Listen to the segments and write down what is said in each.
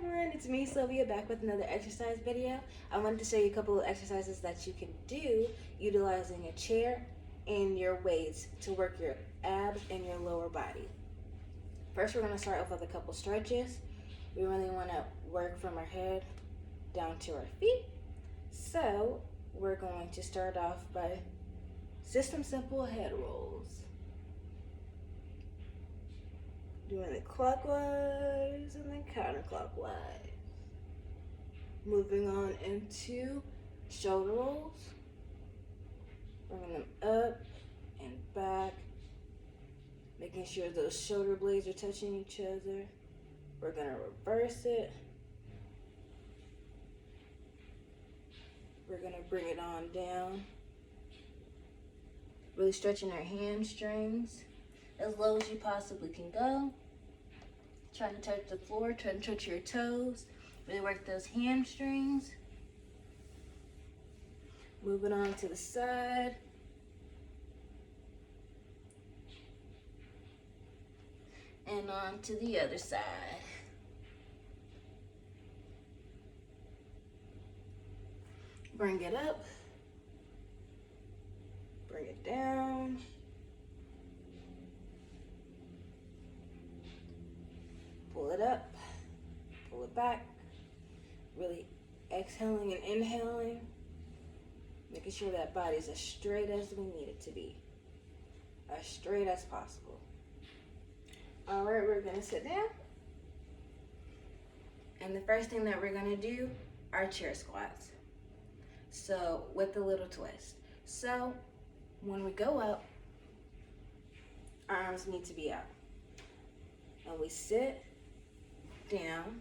everyone, it's me Sylvia back with another exercise video. I wanted to show you a couple of exercises that you can do utilizing a chair and your weights to work your abs and your lower body. First, we're going to start off with a couple stretches. We really want to work from our head down to our feet. So we're going to start off by system simple head rolls. Doing it clockwise and then counterclockwise. Moving on into shoulder rolls. Bringing them up and back. Making sure those shoulder blades are touching each other. We're going to reverse it. We're going to bring it on down. Really stretching our hamstrings as low as you possibly can go. Trying to touch the floor, trying to touch your toes. Really work those hamstrings. Moving on to the side. And on to the other side. Bring it up. Bring it down. Pull it up, pull it back, really exhaling and inhaling, making sure that body's as straight as we need it to be, as straight as possible. All right, we're gonna sit down. And the first thing that we're gonna do are chair squats. So with a little twist. So when we go up, our arms need to be out. And we sit down,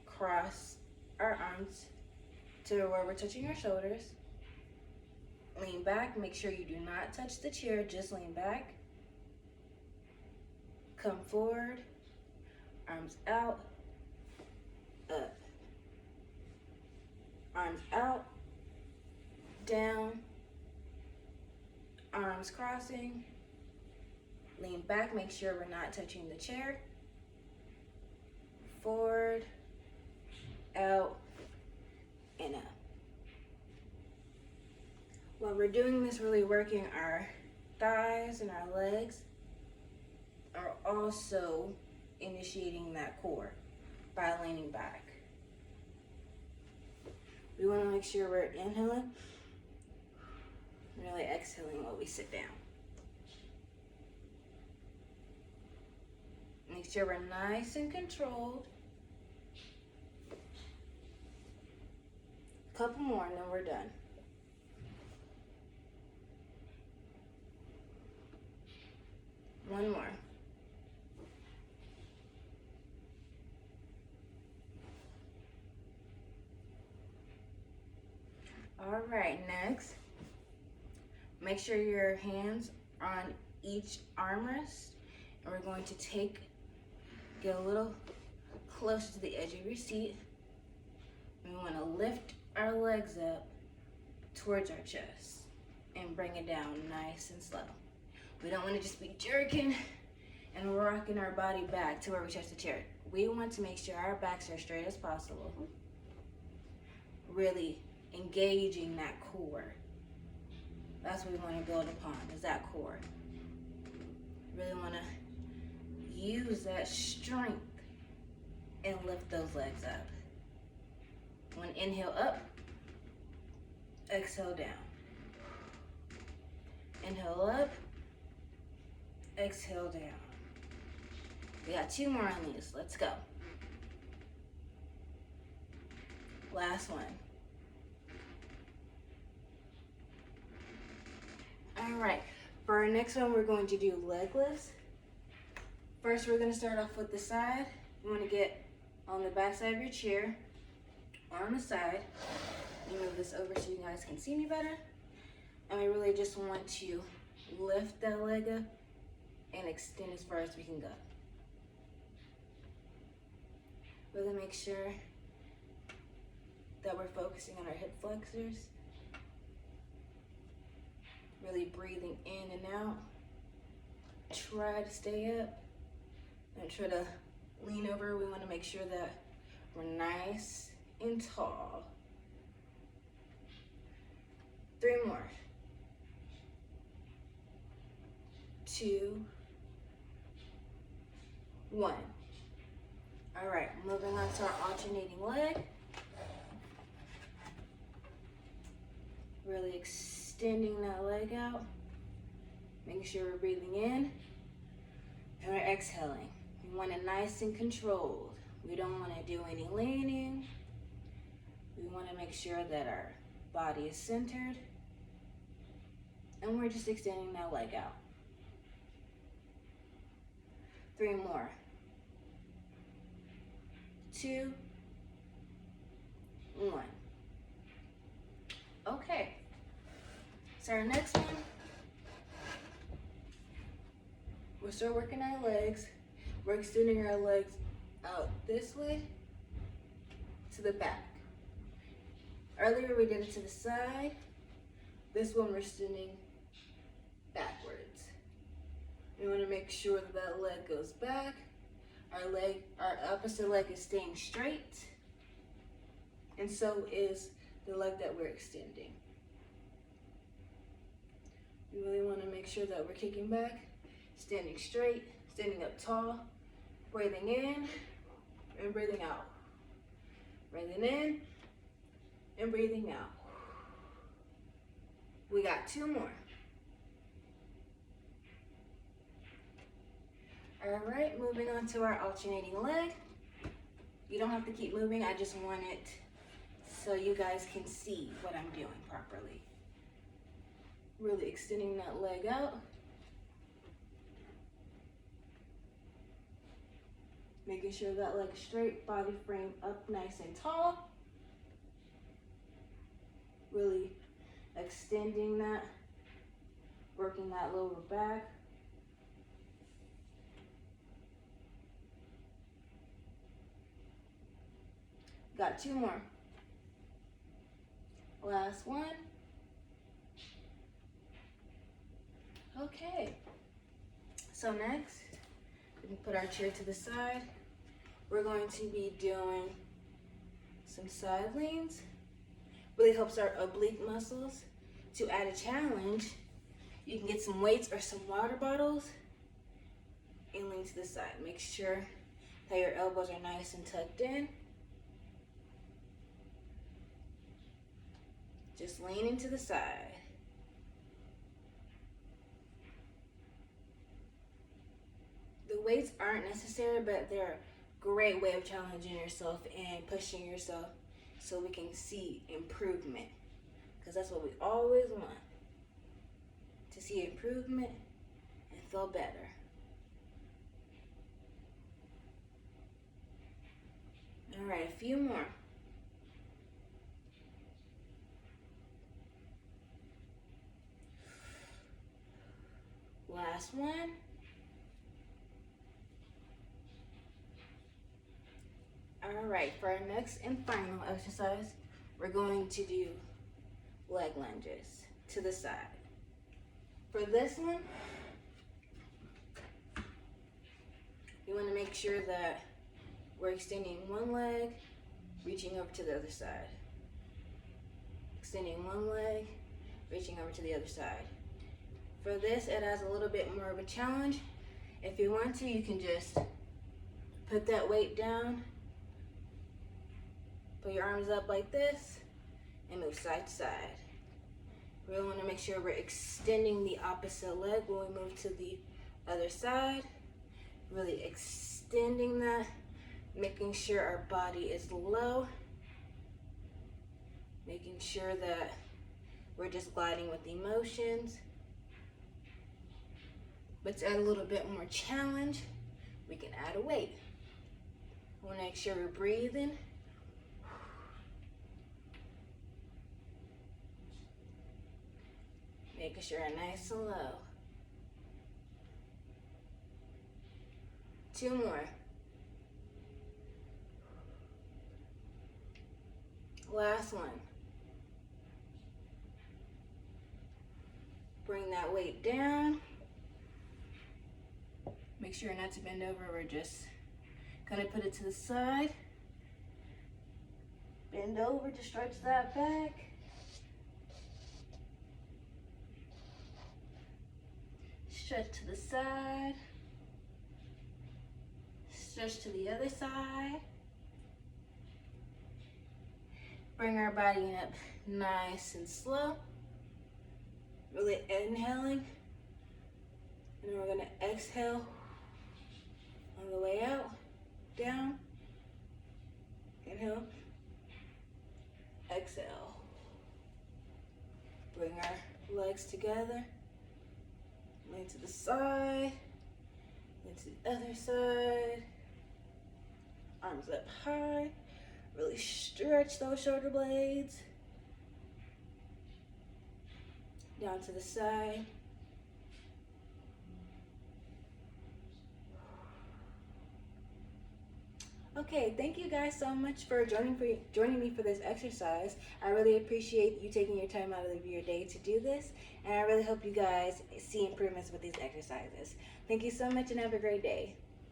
cross our arms to where we're touching our shoulders. Lean back, make sure you do not touch the chair, just lean back. Come forward, arms out, up. Arms out, down, arms crossing. Lean back, make sure we're not touching the chair. Forward, out, and up. While we're doing this, really working our thighs and our legs, are also initiating that core by leaning back. We want to make sure we're inhaling, really exhaling while we sit down. Make sure we're nice and controlled. Couple more and then we're done. One more. All right, next, make sure your hands are on each armrest, and we're going to get a little closer to the edge of your seat. We want to lift our legs up towards our chest and bring it down nice and slow. We don't want to just be jerking and rocking our body back to where we touch the chair. We want to make sure our backs are straight as possible. Really engaging that core. That's what we want to build upon, is that core. Really want to use that strength and lift those legs up. When inhale up, exhale down. Inhale up, exhale down. We got two more on these. Let's go. Last one. All right, for our next one, we're going to do leg lifts. First, we're gonna start off with the side. You wanna get on the back side of your chair, or on the side. You move this over so you guys can see me better. And we really just want to lift that leg up and extend as far as we can go. Really make sure that we're focusing on our hip flexors. Really breathing in and out. Try to stay up and try to lean over. We want to make sure that We're nice and tall. 3 more. 2, 1. All right, moving on to our alternating leg. Really extending that leg out. Making sure we're breathing in and we're exhaling. We want it nice and controlled. We don't want to do any leaning. We want to make sure that our body is centered. And we're just extending that leg out. 3 more. 2, 1. Okay. So our next one, we'll start working our legs. We're extending our legs out this way to the back. Earlier we did it to the side. This one we're extending backwards. We want to make sure that that leg goes back. Our opposite leg is staying straight. And so is the leg that we're extending. We really want to make sure that we're kicking back, standing straight, standing up tall, breathing in and breathing out. Breathing in and breathing out. We got 2 more. All right, moving on to our alternating leg. You don't have to keep moving. I just want it so you guys can see what I'm doing properly. Really extending that leg out. Making sure that leg is straight, body frame up nice and tall. Really extending that, working that lower back. Got 2 more. Last one. Okay. So next, we can put our chair to the side. We're going to be doing some side leans. Really helps our oblique muscles. To add a challenge, you can get some weights or some water bottles and lean to the side. Make sure that your elbows are nice and tucked in. Just leaning to the side. The weights aren't necessary, but they're a great way of challenging yourself and pushing yourself so we can see improvement. Because that's what we always want. To see improvement and feel better. All right, a few more. Last one. All right, for our next and final exercise, we're going to do leg lunges to the side. For this one, you want to make sure that we're extending one leg, reaching over to the other side. Extending one leg, reaching over to the other side. For this, it has a little bit more of a challenge. If you want to, you can just put that weight down, put your arms up like this, and move side to side. We really want to make sure we're extending the opposite leg when we move to the other side. Really extending that, making sure our body is low, making sure that we're just gliding with the motions. But to add a little bit more challenge, we can add a weight. We want to make sure we're breathing. Making sure we're nice and low. 2 more. Last one. Bring that weight down. Make sure not to bend over. We're just gonna put it to the side. Bend over to stretch that back. Stretch to the side. Stretch to the other side. Bring our body up nice and slow. Really inhaling. And then we're gonna exhale on the way out, down. Inhale, exhale. Bring our legs together. Lean to the side, lean to the other side. Arms up high. Really stretch those shoulder blades. Down to the side. Okay, thank you guys so much for joining me for this exercise. I really appreciate you taking your time out of your day to do this, and I really hope you guys see improvements with these exercises. Thank you so much and have a great day.